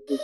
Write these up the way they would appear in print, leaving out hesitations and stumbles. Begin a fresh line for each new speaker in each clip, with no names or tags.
Hey,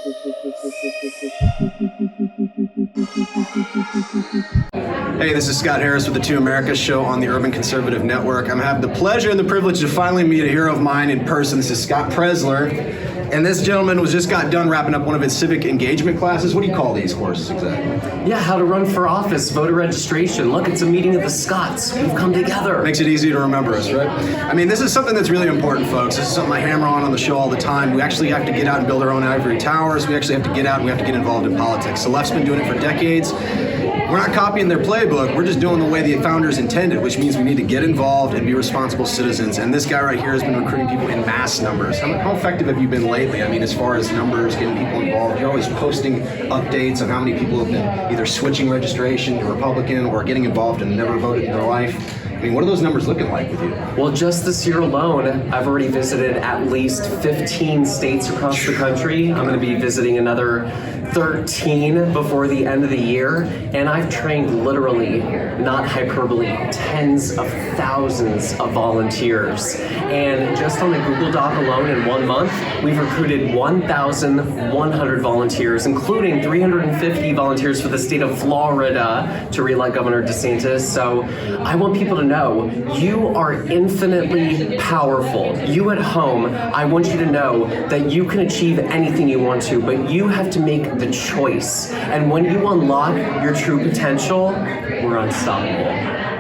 this is Scott Harris with the Two Americas show on the Urban Conservative Network. I'm having the pleasure and the privilege to finally meet a hero of mine in person. This is Scott Pressler. And this gentleman just got done wrapping up one of his civic engagement classes. What do you call these courses exactly?
Yeah, how to run for office, voter registration. Look, it's a meeting of the Scots. We've come together.
Makes it easy to remember us, right? I mean, this is something that's really important, folks. This is something I hammer on the show all the time. We actually have to get out and build our own ivory towers. We actually have to get out and we have to get involved in politics. The left's been doing it for decades. We're not copying their playbook. We're just doing the way the founders intended, which means we need to get involved and be responsible citizens. And this guy right here has been recruiting people in mass numbers. How effective have you been lately? I mean, as far as numbers, getting people involved, you're always posting updates on how many people have been either switching registration to Republican or getting involved and never voted in their life. I mean, what are those numbers looking like with you?
Well, just this year alone, I've already visited at least 15 states across the country. I'm going to be visiting another 13 before the end of the year, and I've trained literally, not hyperbole, tens of thousands of volunteers. And just on the Google Doc alone in 1 month, we've recruited 1,100 volunteers, including 350 volunteers for the state of Florida to re-elect Governor DeSantis. So I want people to know you are infinitely powerful. You at home, I want you to know that you can achieve anything you want to, but you have to make the choice. And when you unlock your true potential, we're unstoppable.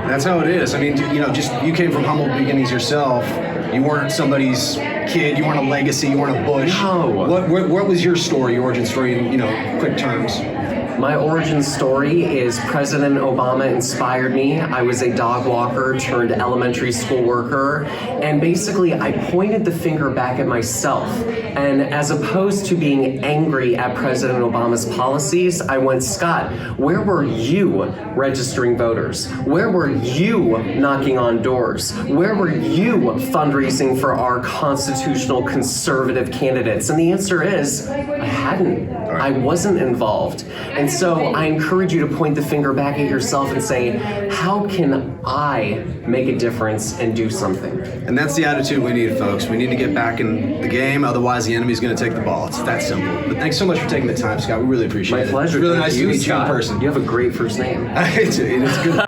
That's how it is. I mean, you came from humble beginnings yourself. You weren't somebody's kid. You weren't a legacy. You weren't a Bush.
No.
What was your story, your origin story in, quick terms?
My origin story is President Obama inspired me. I was a dog walker turned elementary school worker, and basically I pointed the finger back at myself. And as opposed to being angry at President Obama's policies, I went, Scott, where were you registering voters? Where were you knocking on doors? Where were you fundraising for our constitutional conservative candidates? And the answer is, I hadn't. I wasn't involved. And so I encourage you to point the finger back at yourself and say, how can I make a difference and do something?
And that's the attitude we need, folks. We need to get back in the game, otherwise the enemy's going to take the ball. It's that simple. But thanks so much for taking the time, Scott. We really appreciate it.
My pleasure.
It's really nice to meet you in
Scott.
person.
You have a great first name.
It's good.